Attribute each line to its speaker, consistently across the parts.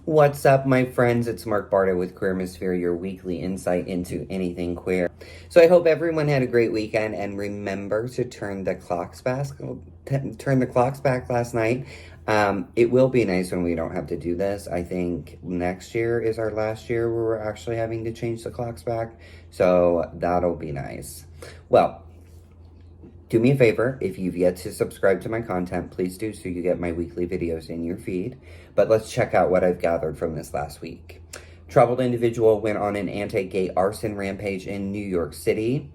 Speaker 1: What's up, my friends? It's Mark Barta with Queermosphere, your weekly insight into anything queer. So I hope everyone had a great weekend, and remember to turn the clocks back last night. It will be nice when we don't have to do this. I think next year is our last year where we're actually having to change the clocks back, so that'll be nice. Well, do me a favor, if you've yet to subscribe to my content, please do so you get my weekly videos in your feed. But let's check out what I've gathered from this last week. Troubled individual went on an anti-gay arson rampage in New York City.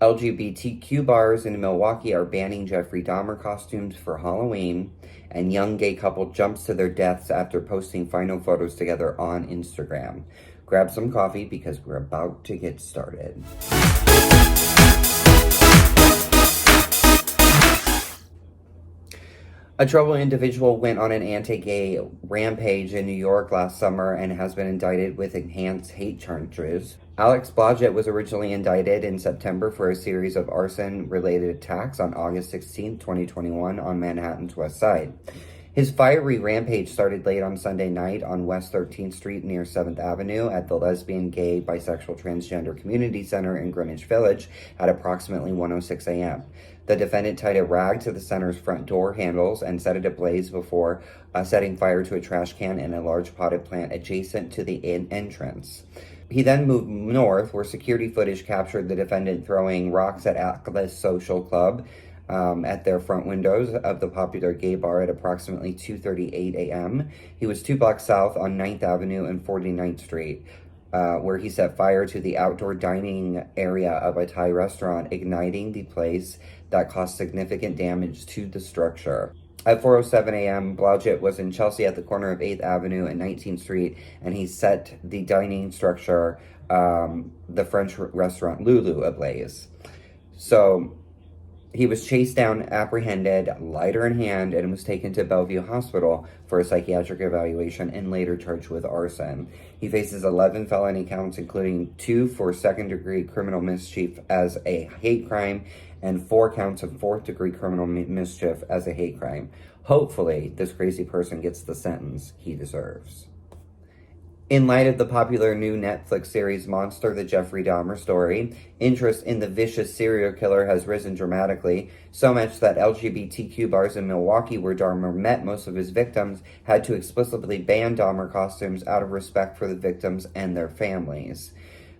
Speaker 1: LGBTQ bars in Milwaukee are banning Jeffrey Dahmer costumes for Halloween. And young gay couple jumps to their deaths after posting final photos together on Instagram. Grab some coffee because we're about to get started. A troubled individual went on an anti-gay rampage in New York last summer and has been indicted with enhanced hate charges. Alex Blodgett was originally indicted in September for a series of arson-related attacks on August 16, 2021 on Manhattan's West Side. His fiery rampage started late on Sunday night on West 13th Street near 7th Avenue at the Lesbian, Gay, Bisexual, Transgender Community Center in Greenwich Village at approximately 1:06 a.m. The defendant tied a rag to the center's front door handles and set it ablaze before setting fire to a trash can in a large potted plant adjacent to the entrance. He then moved north, where security footage captured the defendant throwing rocks at Atlas Social Club at their front windows of the popular gay bar at approximately 2:38 a.m. He was 2 blocks south on 9th Avenue and 49th Street, where he set fire to the outdoor dining area of a Thai restaurant, igniting the place that caused significant damage to the structure. At 4:07 a.m., Blodgett was in Chelsea at the corner of 8th Avenue and 19th Street, and he set the dining structure, the French restaurant Lulu, ablaze. So he was chased down, apprehended, lighter in hand, and was taken to Bellevue Hospital for a psychiatric evaluation and later charged with arson. He faces 11 felony counts, including 2 for second-degree criminal mischief as a hate crime and 4 counts of fourth-degree criminal mischief as a hate crime. Hopefully, this crazy person gets the sentence he deserves. In light of the popular new Netflix series Monster, the Jeffrey Dahmer story, interest in the vicious serial killer has risen dramatically, so much that LGBTQ bars in Milwaukee, where Dahmer met most of his victims, had to explicitly ban Dahmer costumes out of respect for the victims and their families.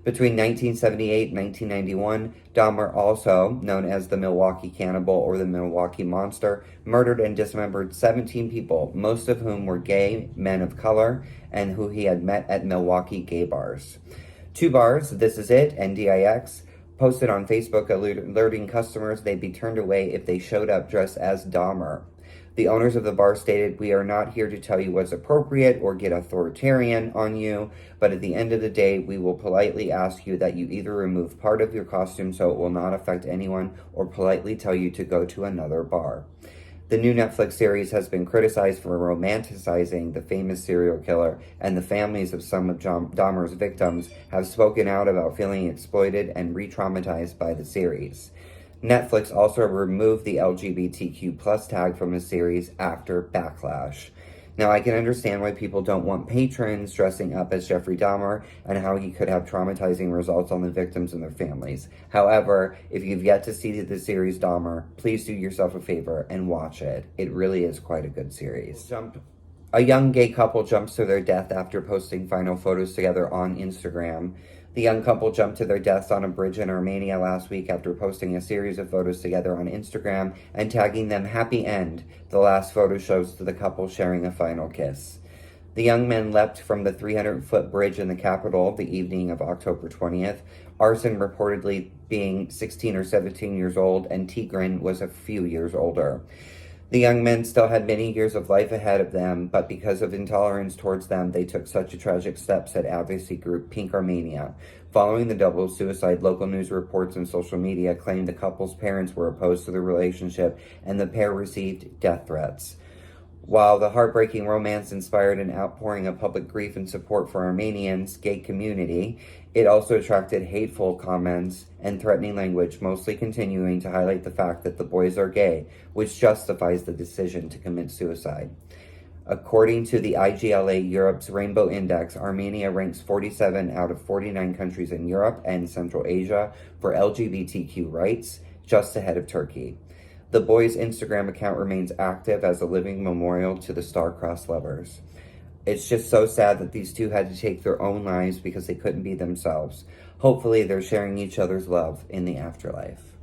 Speaker 1: Between 1978 and 1991, Dahmer, also known as the Milwaukee Cannibal or the Milwaukee Monster, murdered and dismembered 17 people, most of whom were gay men of color and who he had met at Milwaukee gay bars. 2 bars, This Is It and DIX, posted on Facebook alerting customers they'd be turned away if they showed up dressed as Dahmer. The owners of the bar stated, "We are not here to tell you what's appropriate or get authoritarian on you, but at the end of the day, we will politely ask you that you either remove part of your costume so it will not affect anyone or politely tell you to go to another bar." The new Netflix series has been criticized for romanticizing the famous serial killer, and the families of some of Dahmer's victims have spoken out about feeling exploited and re-traumatized by the series. Netflix also removed the LGBTQ plus tag from the series after backlash. Now, I can understand why people don't want patrons dressing up as Jeffrey Dahmer and how he could have traumatizing results on the victims and their families. However, if you've yet to see the series Dahmer, please do yourself a favor and watch it. It really is quite a good series. A young gay couple jumps to their death after posting final photos together on Instagram. The young couple jumped to their deaths on a bridge in Armenia last week after posting a series of photos together on Instagram and tagging them "Happy End." The last photo shows the couple sharing a final kiss. The young men leapt from the 300-foot bridge in the capital the evening of October 20th. Arson reportedly being 16 or 17 years old, and Tigran was a few years older. The young men still had many years of life ahead of them, but because of intolerance towards them, they took such a tragic step, said advocacy group Pink Armenia. Following the double suicide, local news reports and social media claimed the couple's parents were opposed to the relationship, and the pair received death threats. While the heartbreaking romance inspired an outpouring of public grief and support for Armenians' gay community, it also attracted hateful comments and threatening language, mostly continuing to highlight the fact that the boys are gay, which justifies the decision to commit suicide. According to the IGLA Europe's Rainbow Index, Armenia ranks 47 out of 49 countries in Europe and Central Asia for LGBTQ rights, just ahead of Turkey. The boys' Instagram account remains active as a living memorial to the star-crossed lovers. It's just so sad that these two had to take their own lives because they couldn't be themselves. Hopefully, they're sharing each other's love in the afterlife.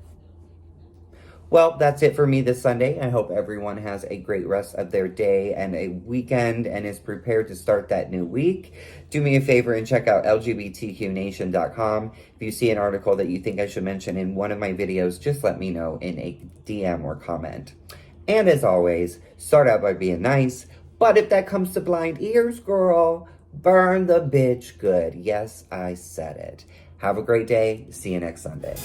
Speaker 1: Well, that's it for me this Sunday. I hope everyone has a great rest of their day and a weekend and is prepared to start that new week. Do me a favor and check out lgbtqnation.com. If you see an article that you think I should mention in one of my videos, just let me know in a DM or comment. And as always, start out by being nice, but if that comes to blind ears, girl, burn the bitch good. Yes, I said it. Have a great day. See you next Sunday.